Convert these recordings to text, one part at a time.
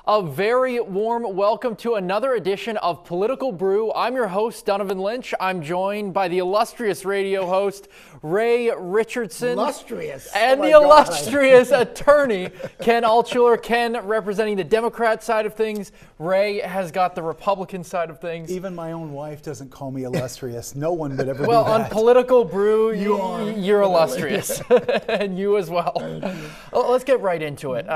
A very warm welcome to another edition of Political Brew. I'm your host, Donovan Lynch. I'm joined by the illustrious radio host, Ray Richardson. Illustrious. And the illustrious attorney, Ken Altshuler. Ken representing the Democrat side of things. Ray has got the Republican side of things. Even my own wife doesn't call me illustrious. No one would ever well, do that. On Political Brew, you're illustrious. And you as well. Let's get right into it.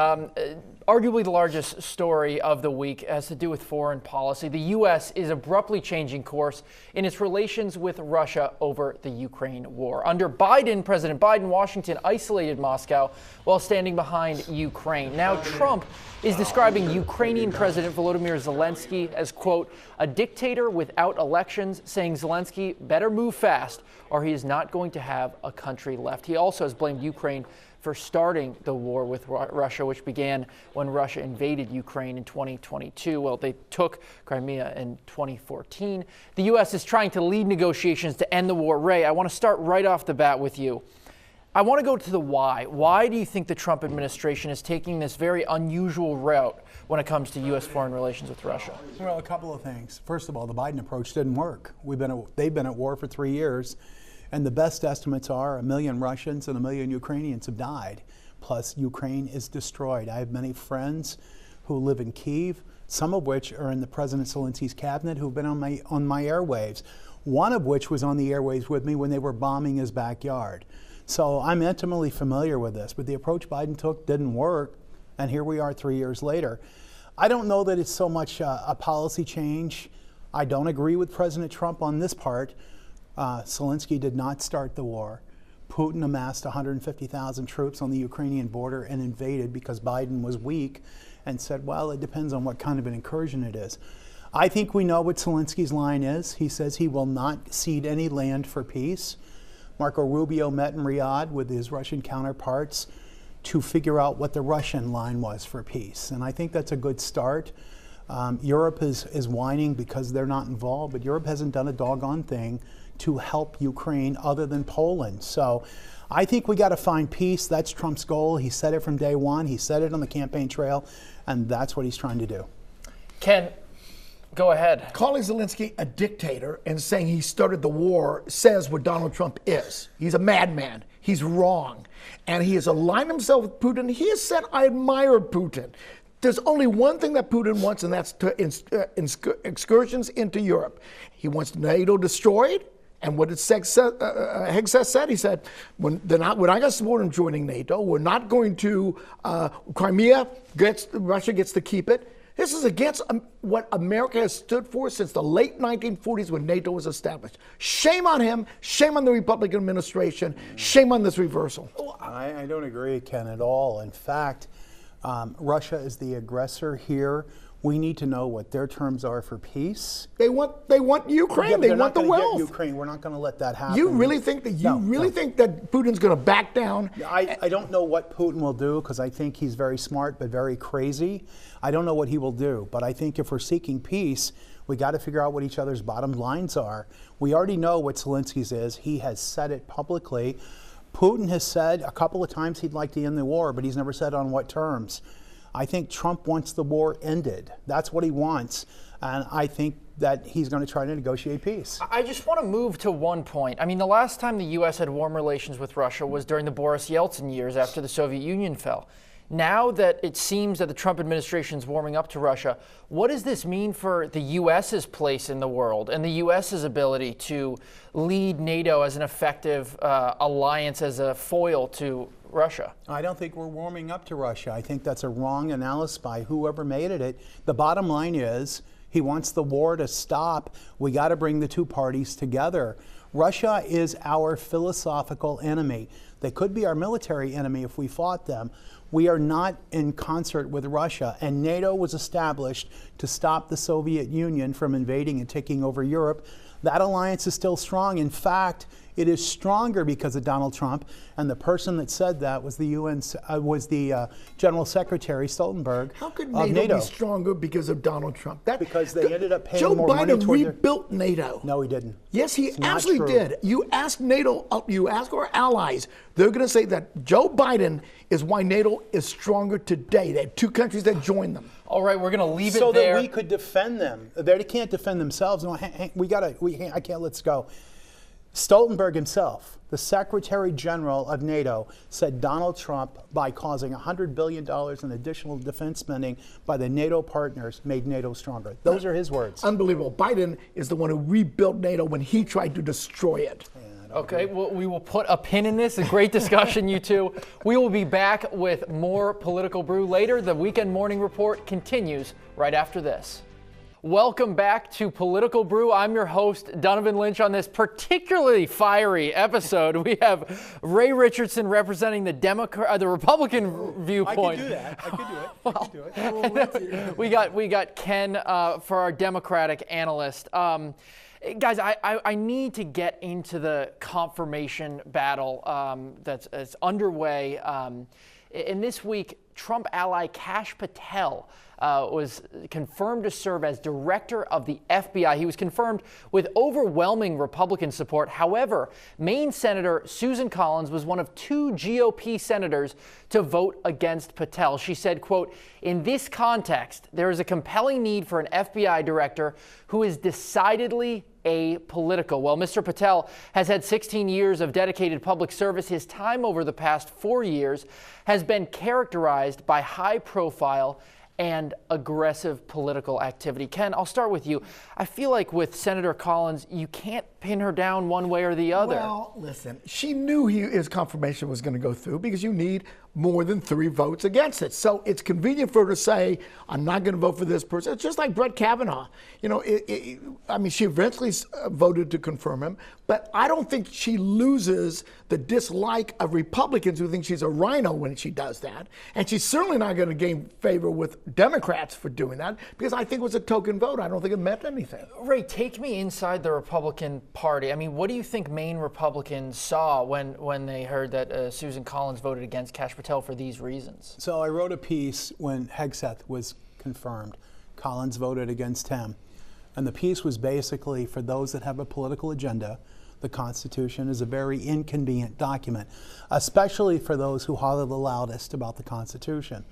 Arguably the largest story of the week has to do with foreign policy. The U.S. is abruptly changing course in its relations with Russia over the Ukraine war. Under Biden, President Biden, Washington isolated Moscow while standing behind Ukraine. Now Trump is describing Ukrainian President Volodymyr Zelensky as, quote, a dictator without elections, saying Zelensky better move fast or he is not going to have a country left. He also has blamed Ukraine for starting the war with Russia, which began when Russia invaded Ukraine in 2022. Well, they took Crimea in 2014. The U.S. is trying to lead negotiations to end the war. Ray, I want to start right off the bat with you. I want to go to the why. Why do you think the Trump administration is taking this very unusual route when it comes to U.S. foreign relations with Russia? Well, a couple of things. First of all, the Biden approach didn't work. They've been at war for 3 years. And the best estimates are 1 million Russians and 1 million Ukrainians have died. Plus, Ukraine is destroyed. I have many friends who live in Kyiv, some of which are in the President Zelensky's cabinet, who've been on my airwaves. One of which was on the airwaves with me when they were bombing his backyard. So I'm intimately familiar with this. But the approach Biden took didn't work, and here we are 3 years later. I don't know that it's so much a policy change. I don't agree with President Trump on this part. Zelensky did not start the war. Putin amassed 150,000 troops on the Ukrainian border and invaded because Biden was weak and said, well, it depends on what kind of an incursion it is. I think we know what Zelensky's line is. He says he will not cede any land for peace. Marco Rubio met in Riyadh with his Russian counterparts to figure out what the Russian line was for peace. And I think that's a good start. Europe is whining because they're not involved, but Europe hasn't done a doggone thing to help Ukraine other than Poland. So I think we got to find peace. That's Trump's goal. He said it from day one. He said it on the campaign trail, and that's what he's trying to do. Ken, go ahead. Calling Zelensky a dictator and saying he started the war says what Donald Trump is. He's a madman. He's wrong. And he has aligned himself with Putin. He has said, I admire Putin. There's only one thing that Putin wants, and that's excursions into Europe. He wants NATO destroyed. And what did Hegseth said? He said, we're not going to support him joining NATO. We're not going to, Russia gets to keep it. This is against what America has stood for since the late 1940s when NATO was established. Shame on him. Shame on the Republican administration. Shame on this reversal. I don't agree, Ken, at all. In fact, Russia is the aggressor here. We need to know what their terms are for peace. They want Ukraine. Yeah, they want the wealth. Ukraine. We're not going to let that happen. You really think that think that Putin's going to back down? I don't know what Putin will do because I think he's very smart but very crazy. I don't know what he will do, but I think if we're seeking peace, we got to figure out what each other's bottom lines are. We already know what Zelensky's is. He has said it publicly. Putin has said a couple of times he'd like to end the war, but he's never said on what terms. I think Trump wants the war ended. That's what he wants. And I think that he's going to try to negotiate peace. I just want to move to one point. I mean, the last time the U.S. had warm relations with Russia was during the Boris Yeltsin years after the Soviet Union fell. Now that it seems that the Trump administration is warming up to Russia, what does this mean for the U.S.'s place in the world and the U.S.'s ability to lead NATO as an effective alliance, as a foil to Russia? I don't think we're warming up to Russia. I think that's a wrong analysis by whoever made it. The bottom line is he wants the war to stop. We got to bring the two parties together. Russia is our philosophical enemy. They could be our military enemy if we fought them. We are not in concert with Russia, and NATO was established to stop the Soviet Union from invading and taking over Europe. That alliance is still strong. In fact, It is stronger because of Donald Trump, and the person that said that was the General Secretary Stoltenberg How could of NATO NATO. be stronger because of Donald Trump? Because they ended up paying Joe more money Biden toward rebuilt NATO. No, he didn't. Yes, he It's not absolutely true. did. You ask NATO, you ask our allies, they're going to say that Joe Biden is why NATO is stronger today. They have two countries that joined them. All right, we're going to leave it So there. that we could defend them. They can't defend themselves. No, I can't let this go. Stoltenberg himself, the Secretary General of NATO, said Donald Trump, by causing $100 billion in additional defense spending by the NATO partners, made NATO stronger. Those are his words. Unbelievable. Biden is the one who rebuilt NATO when he tried to destroy it. Okay, well, we will put a pin in this. A great discussion, you two. We will be back with more Political Brew later. The Weekend Morning Report continues right after this. Welcome back to Political Brew. I'm your host, Donovan Lynch. On this particularly fiery episode, we have Ray Richardson representing the Republican viewpoint. I could do that. I could do it. We got Ken for our Democratic analyst. Guys, I need to get into the confirmation battle that's underway. In this week, Trump ally Kash Patel was confirmed to serve as director of the FBI. He was confirmed with overwhelming Republican support. However, Maine Senator Susan Collins was one of two GOP senators to vote against Patel. She said, quote, "In this context, there is a compelling need for an FBI director who is decidedly apolitical." Well, Mr. Patel has had 16 years of dedicated public service. His time over the past 4 years has been characterized by high-profile and aggressive political activity. Ken, I'll start with you. I feel like with Senator Collins, you can't pin her down one way or the other. Well, listen, she knew his confirmation was going to go through because you need more than 3 votes against it. So it's convenient for her to say, I'm not going to vote for this person. It's just like Brett Kavanaugh. You know, she eventually voted to confirm him, but I don't think she loses the dislike of Republicans who think she's a rhino when she does that. And she's certainly not going to gain favor with Democrats for doing that because I think it was a token vote. I don't think it meant anything. Ray, take me inside the Republican Party. I mean, what do you think Maine Republicans saw when they heard that Susan Collins voted against Kash Patel for these reasons? So I wrote a piece when Hegseth was confirmed. Collins voted against him. And the piece was basically for those that have a political agenda. The Constitution is a very inconvenient document, especially for those who holler the loudest about the Constitution.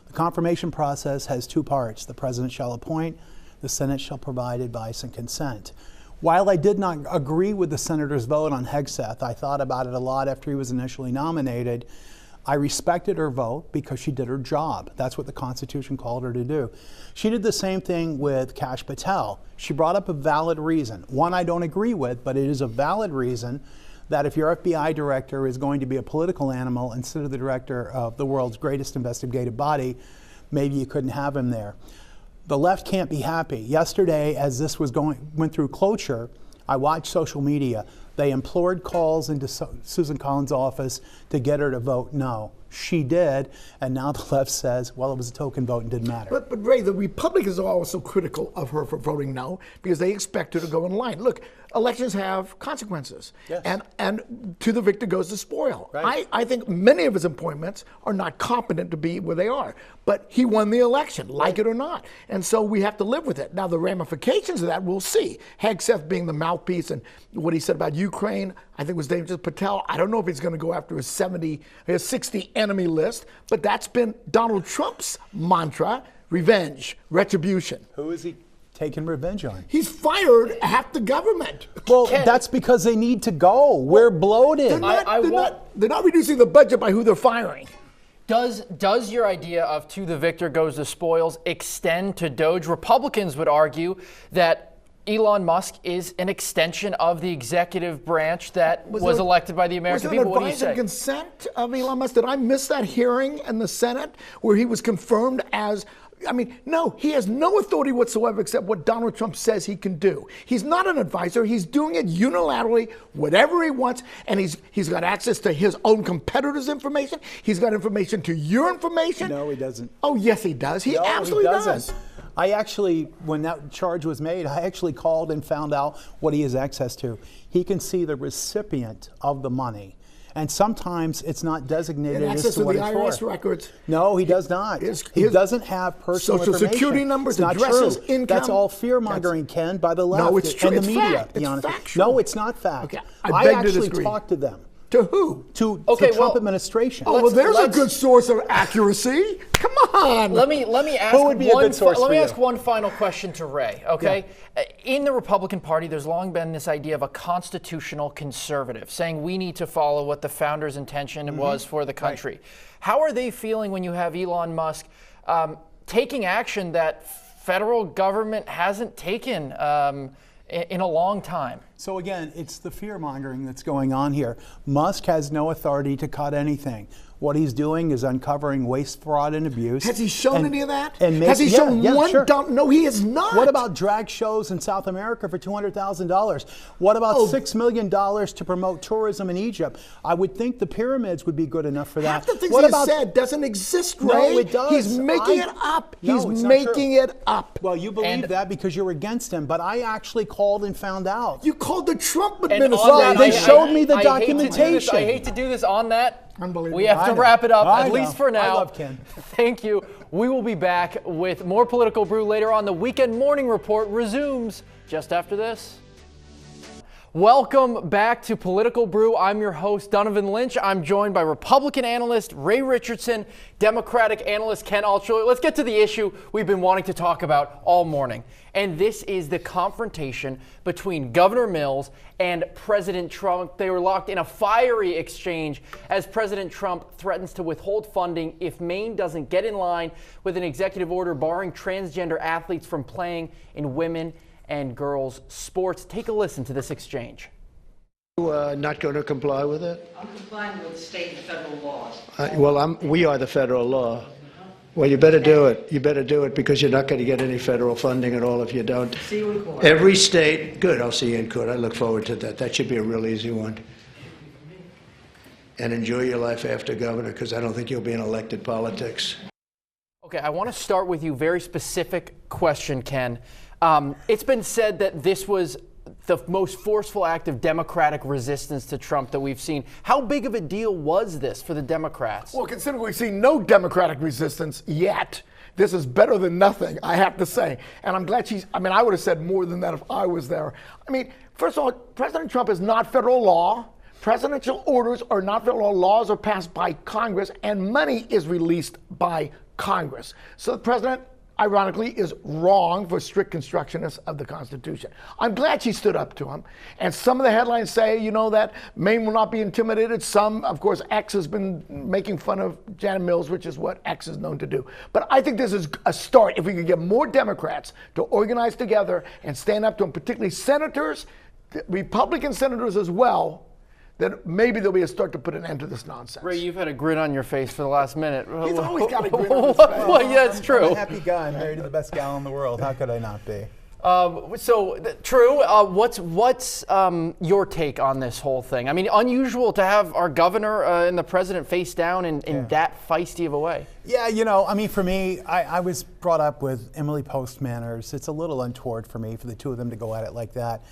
The confirmation process has 2 parts. The President shall appoint, the Senate shall provide advice and consent. While I did not agree with the senator's vote on Hegseth, I thought about it a lot after he was initially nominated. I respected her vote because she did her job. That's what the Constitution called her to do. She did the same thing with Kash Patel. She brought up a valid reason. One I don't agree with, but it is a valid reason that if your FBI director is going to be a political animal instead of the director of the world's greatest investigative body, maybe you couldn't have him there. The left can't be happy. Yesterday, as this went through cloture, I watched social media. They implored calls into Susan Collins' office to get her to vote no. She did, and now the left says, well, it was a token vote and didn't matter. But Ray, the Republicans are also critical of her for voting no because they expect her to go in line. Look, elections have consequences, yes. and to the victor goes the spoil. Right. I think many of his appointments are not competent to be where they are, but he won the election, like it or not, and so we have to live with it. Now, the ramifications of that, we'll see. Hegseth being the mouthpiece and what he said about Ukraine, I think was dangerous. Patel, I don't know if he's going to go after his 60 enemy list, but that's been Donald Trump's mantra: revenge, retribution. Who is he taking revenge on? He's fired half the government. Well, that's because they need to go. We're bloated. They're not reducing the budget by who they're firing. Does your idea of to the victor goes the spoils extend to Doge? Republicans would argue that Elon Musk is an extension of the executive branch that was elected by the American people. What do you say? Was there an advice and consent of Elon Musk? Did I miss that hearing in the Senate where he was confirmed as... I mean, no, he has no authority whatsoever except what Donald Trump says he can do. He's not an advisor. He's doing it unilaterally, whatever he wants, and he's got access to his own competitors' information. He's got information to your information. No, he doesn't. Oh, yes, he does. He No, absolutely he doesn't. does. I actually, when that charge was made, I actually called and found out what he has access to. He can see the recipient of the money. And sometimes it's not designated as to what it's for. Access to the IRS records. No, he does not. He doesn't have personal Social information. security numbers, it's not addresses, true. income. That's all fear-mongering, Ken, by the left No, it's true. and the It's media. fact. It's factual. No, it's not fact. Okay, I beg to actually disagree. talked to them. To who? To the Trump administration. Oh, well, there's a good source of accuracy. Come on. Let me ask Who would be a good source let me for you? ask one final question to Ray. Okay, in the Republican Party, there's long been this idea of a constitutional conservative, saying we need to follow what the founders' intention was for the country. Right. How are they feeling when you have Elon Musk taking action that federal government hasn't taken in a long time? So again, it's the fear-mongering that's going on here. Musk has no authority to cut anything. What he's doing is uncovering waste, fraud, and abuse. Has he shown any of that? And has he shown one dump? No, he has not. What about drag shows in South America for $200,000? What about $6 million to promote tourism in Egypt? I would think the pyramids would be good enough for that. Half the things he said doesn't exist, Ray. No, it does. He's making it up. No, He's making it up. Well, you believe that because you're against him, but I actually called and found out. You called the Trump And administration. They showed me the documentation. I hate to do this on that. Unbelievable. We have to wrap it up, at least for now. I love Ken. Thank you. We will be back with more Political Brew later on. The Weekend Morning Report resumes just after this. Welcome back to Political Brew. I'm your host, Donovan Lynch. I'm joined by Republican analyst Ray Richardson, Democratic analyst Ken Altshuler. Let's get to the issue we've been wanting to talk about all morning. And this is the confrontation between Governor Mills and President Trump. They were locked in a fiery exchange as President Trump threatens to withhold funding if Maine doesn't get in line with an executive order barring transgender athletes from playing in women and girls sports. Take a listen to this exchange. Not going to comply with it? I'm complying with state and federal laws. We are the federal law. Well, you better do it. You better do it because you're not going to get any federal funding at all if you don't. See you in court. Every state, good, I'll see you in court. I look forward to that. That should be a real easy one. And enjoy your life after governor because I don't think you'll be in elected politics. Okay, I want to start with you. Very specific question, Ken. It's been said that this was the most forceful act of Democratic resistance to Trump that we've seen. How big of a deal was this for the Democrats? Well, considering we've seen no Democratic resistance yet, this is better than nothing, I have to say. And I'm glad I would have said more than that if I was there. I mean, first of all, President Trump is not federal law. Presidential orders are not federal law. Laws are passed by Congress, and money is released by Congress. So the president, ironically, is wrong for strict constructionists of the Constitution. I'm glad she stood up to him. And some of the headlines say, that Maine will not be intimidated. Some, of course, X has been making fun of Janet Mills, which is what X is known to do. But I think this is a start. If we could get more Democrats to organize together and stand up to them, particularly senators, Republican senators as well, then maybe there'll be a start to put an end to this nonsense. Ray, you've had a grin on your face for the last minute. He's always got a grin on his face. Well, yeah, it's true. I'm a happy guy. I'm married to the best gal in the world. How could I not be? True. What's your take on this whole thing? I mean, unusual to have our governor and the president face down in that feisty of a way. Yeah, for me, I was brought up with Emily Post manners. It's a little untoward for me for the two of them to go at it like that.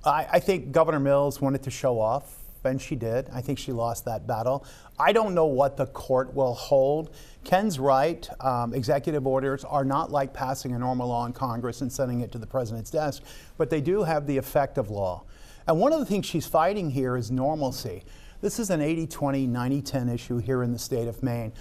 I think Governor Mills wanted to show off. And she did. I think she lost that battle. I don't know what the court will hold. Ken's right. Executive orders are not like passing a normal law in Congress and sending it to the president's desk, but they do have the effect of law. And one of the things she's fighting here is normalcy. This is an 80-20, 90-10 issue here in the state of Maine.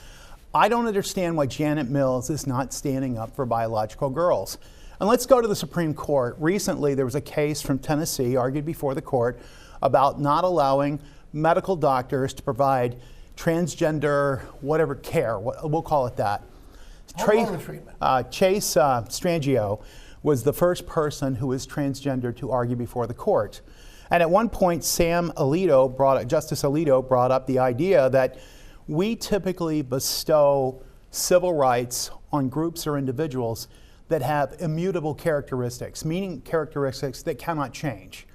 I don't understand why Janet Mills is not standing up for biological girls. And let's go to the Supreme Court. Recently, there was a case from Tennessee argued before the court about not allowing medical doctors to provide transgender whatever care, we'll call it that. Chase Strangio was the first person who was transgender to argue before the court. And at one point, Justice Alito brought up the idea that we typically bestow civil rights on groups or individuals that have immutable characteristics, meaning characteristics that cannot change.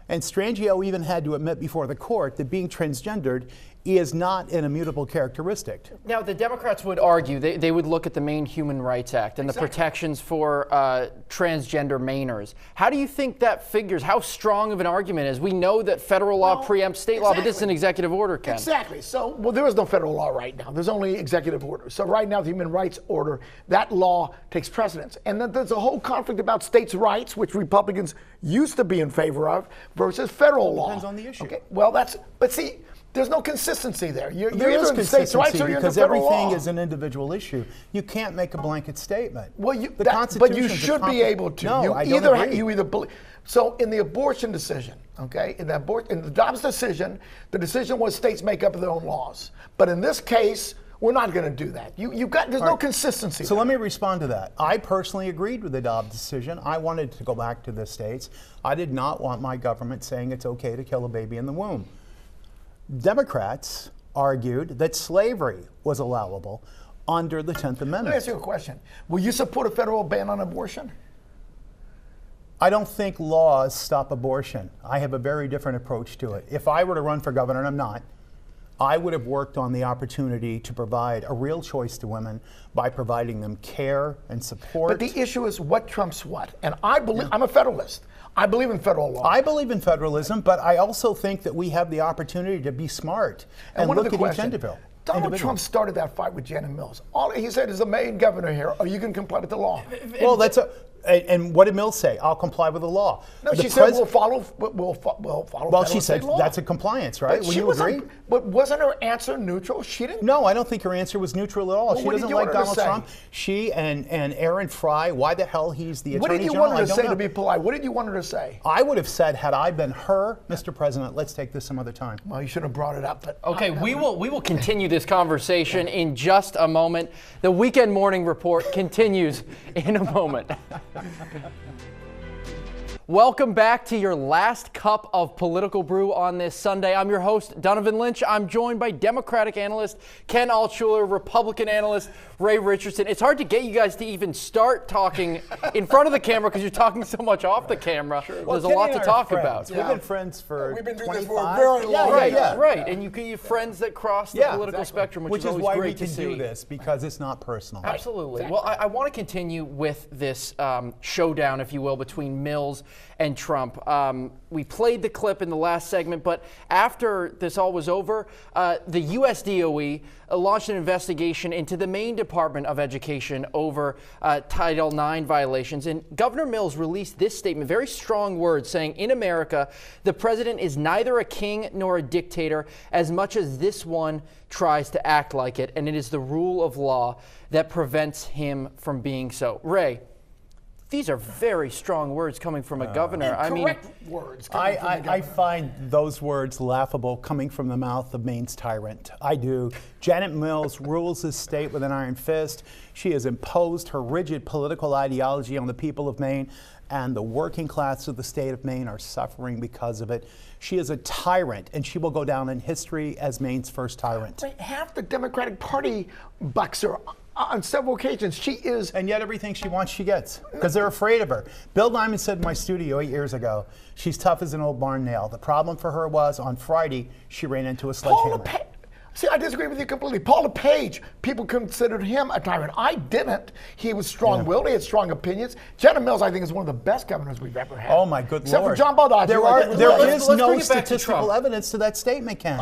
And Strangio even had to admit before the court that being transgendered is not an immutable characteristic. Now, the Democrats would argue, they would look at the Maine Human Rights Act and the protections for transgender Mainers. How do you think that figures? How strong of an argument is? We know that federal law preempts state law, but this is an executive order, Ken. Exactly. So, well, there is no federal law right now. There's only executive order. So right now, the human rights order, that law takes precedence. And then there's a whole conflict about states' rights, which Republicans used to be in favor of, versus federal law. Depends on the issue. Okay. Well, but see, there's no consistency there. You're There is either in states' rights or you're in the because federal everything law. is an individual issue. You can't make a blanket statement. Well, but you should be able to. No, I don't agree. You either believe. So in the abortion decision, okay, in the Dobbs decision, the decision was states make up their own laws. But in this case, we're not going to do that. There's no consistency. So let me respond to that. I personally agreed with the Dobbs decision. I wanted to go back to the states. I did not want my government saying it's okay to kill a baby in the womb. Democrats argued that slavery was allowable under the 10th Amendment. Let me ask you a question. Will you support a federal ban on abortion? I don't think laws stop abortion. I have a very different approach to it. If I were to run for governor, and I'm not, I would have worked on the opportunity to provide a real choice to women by providing them care and support. But the issue is what trumps what. And I believe, I'm a federalist. I believe in federal law. I believe in federalism, but I also think that we have the opportunity to be smart and look at each individual. Donald Trump started that fight with Janet Mills. All he said is the Maine governor here, are you going to comply with the law? Well, and what did Mills say? I'll comply with the law. No, she said we'll follow Well, she said law. that's a compliance, right? Would you agree? But wasn't her answer neutral? She didn't. No, I don't think her answer was neutral at all. She what doesn't did you like want her to Donald say? Trump. She and Aaron Fry, why the hell he's the What attorney did you general, want her I to don't say know. to be polite? What did you want her to say? I would have said, had I been her, Mr. President, let's take this some other time. Well, you should have brought it up. But Okay, we will continue this conversation in just a moment. The Weekend Morning Report continues in a moment. Welcome back to your last cup of political brew on this Sunday. I'm your host, Donovan Lynch. I'm joined by Democratic analyst Ken Altshuler, Republican analyst Ray Richardson. It's hard to get you guys to even start talking in front of the camera because you're talking so much off the camera. Sure. There's a lot to talk about. We've been friends for We've been doing 25. this for a very long time. Right. And you have friends that cross the political spectrum, which is always why great we to can see. do this, because it's not personal. Absolutely. Well, I want to continue with this showdown, if you will, between Mills and Trump. We played the clip in the last segment, but after this all was over, the U.S. DOE launched an investigation into the Maine Department of Education over Title IX violations. And Governor Mills released this statement, very strong words, saying, in America, the president is neither a king nor a dictator as much as this one tries to act like it. And it is the rule of law that prevents him from being so. Ray, these are very strong words coming from a governor. Correct words. I find those words laughable coming from the mouth of Maine's tyrant. I do. Janet Mills rules this state with an iron fist. She has imposed her rigid political ideology on the people of Maine, and the working class of the state of Maine are suffering because of it. She is a tyrant, and she will go down in history as Maine's first tyrant. Half the Democratic Party bucks her on several occasions. She is. And yet everything she wants, she gets, because they're afraid of her. Bill Nyman said in my studio 8 years ago, she's tough as an old barn nail. The problem for her was on Friday, she ran into a sledgehammer. See, I disagree with you completely. Paul LePage, people considered him a tyrant. I didn't. He was strong-willed. He had strong opinions. Janet Mills, I think, is one of the best governors we've ever had. Oh, my good Except Lord. for John Baldacci. There is let's no bring it back to statistical Trump. evidence to that statement, Ken.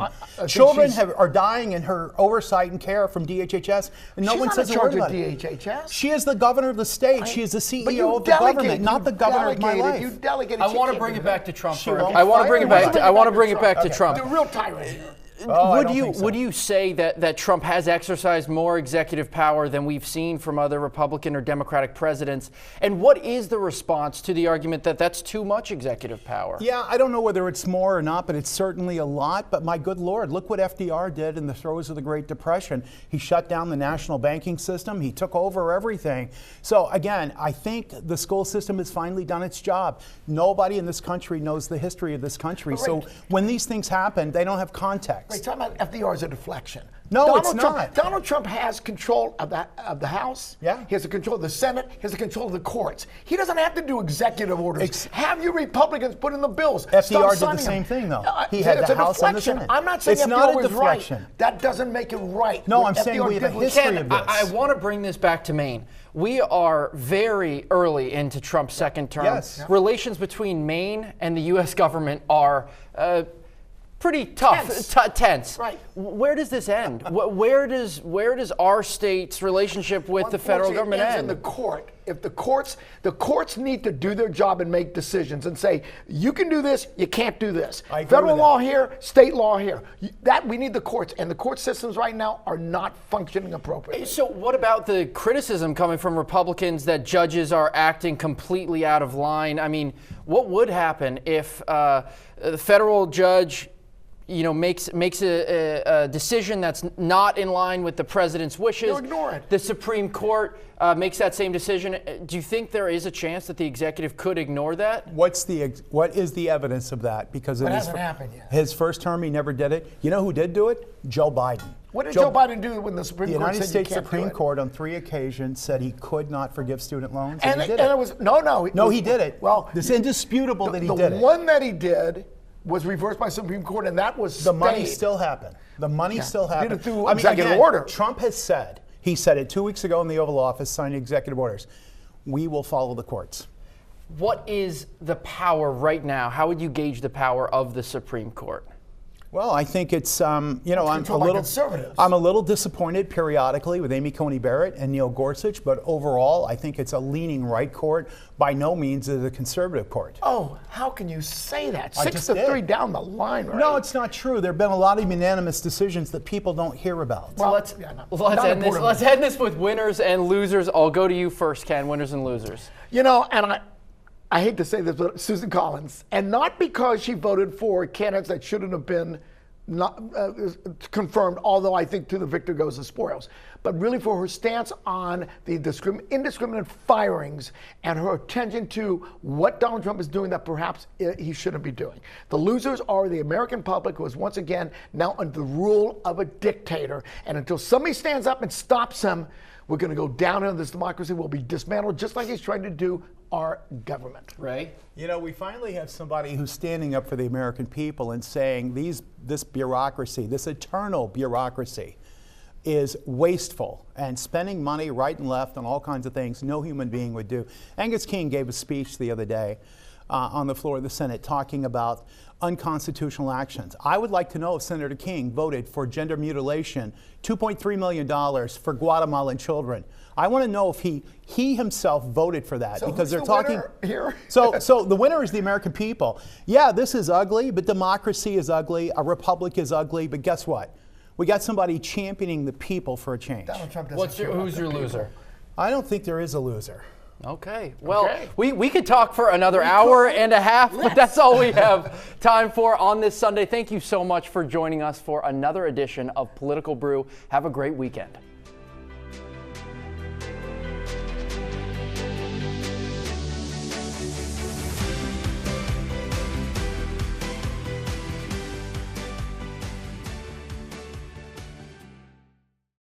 Children Children are dying in her oversight and care from DHHS, and no one says a word about it. DHHS. She is the governor of the state. She is the But you CEO of the delegate, government, not the governor of my life. You delegated. I want to bring it back to Trump. She won't I want to fire bring it him. back. I want to bring it back to Trump. The real tyrant. Would you say that Trump has exercised more executive power than we've seen from other Republican or Democratic presidents? And what is the response to the argument that that's too much executive power? Yeah, I don't know whether it's more or not, but it's certainly a lot. But my good Lord, look what FDR did in the throes of the Great Depression. He shut down the national banking system. He took over everything. So again, I think the school system has finally done its job. Nobody in this country knows the history of this country. So when these things happen, they don't have context. Talking about FDR as a deflection. No, it's not. Donald Trump has control of the House. Yeah. He has the control of the Senate. He has the control of the courts. He doesn't have to do executive orders. Have you Republicans put in the bills. FDR did the same thing, though. He had the House and the Senate. I'm not saying it's not FDR a was deflection. right. That doesn't make it right. No, What I'm saying FDR we have a did was- history of this. I want to bring this back to Maine. We are very early into Trump's second term. Yes. Relations between Maine and the U.S. government are pretty tough, tense. Right. Where does this end? Where does our state's relationship with the federal government ends end? in the court. If the courts need to do their job and make decisions and say, you can do this, you can't do this. I agree Federal with law that. here, state law here. That we need the courts, and the court systems right now are not functioning appropriately. So what about the criticism coming from Republicans that judges are acting completely out of line? I mean, what would happen if the federal judge makes a decision that's not in line with the president's wishes? They'll ignore it. The Supreme Court makes that same decision. Do you think there is a chance that the executive could ignore that? What is the evidence of that? Because It hasn't happened yet. His first term, he never did it. You know who did do it? Joe Biden. What did Joe Biden do when the Supreme The Court United said States you can't Supreme do it? Court on 3 occasions said he could not forgive student loans, And he did it it. was He did it. Well, it's indisputable that he did The it. one that he did was reversed by Supreme Court, and that was The money stayed. still happened. The money still Did happened. it through executive order. Trump has said, he said it 2 weeks ago in the Oval Office, signing executive orders. We will follow the courts. What is the power right now? How would you gauge the power of the Supreme Court? Well, I think it's I'm controlled by conservatives. I'm a little disappointed periodically with Amy Coney Barrett and Neil Gorsuch, but overall, I think it's a leaning right court. By no means is it a conservative court. Oh, how can you say that? I 6 just to did. 3 down the line, right? No, it's not true. There have been a lot of unanimous decisions that people don't hear about. Well, Let's not end this. important. Let's end this with winners and losers. I'll go to you first, Ken. Winners and losers. And I hate to say this, but Susan Collins, and not because she voted for candidates that shouldn't have been confirmed, although I think to the victor goes the spoils, but really for her stance on the indiscriminate firings and her attention to what Donald Trump is doing that perhaps he shouldn't be doing. The losers are the American public, who is once again now under the rule of a dictator, and until somebody stands up and stops him, we're going to go down into this democracy. We'll be dismantled just like he's trying to do our government. Ray? We finally have somebody who's standing up for the American people and saying this bureaucracy, this eternal bureaucracy, is wasteful and spending money right and left on all kinds of things no human being would do. Angus King gave a speech the other day on the floor of the Senate talking about unconstitutional actions. I would like to know if Senator King voted for gender mutilation, $2.3 million for Guatemalan children. I want to know if he himself voted for that, So because who's they're the talking winner here? So the winner is the American people. Yeah, this is ugly, but democracy is ugly, a republic is ugly, but guess what? We got somebody championing the people for a change. Donald Trump doesn't care about Who's the your people. loser? I don't think there is a loser. Okay. Well, Okay. we could talk for another hour and a half, but that's all we have time for on this Sunday. Thank you so much for joining us for another edition of Political Brew. Have a great weekend.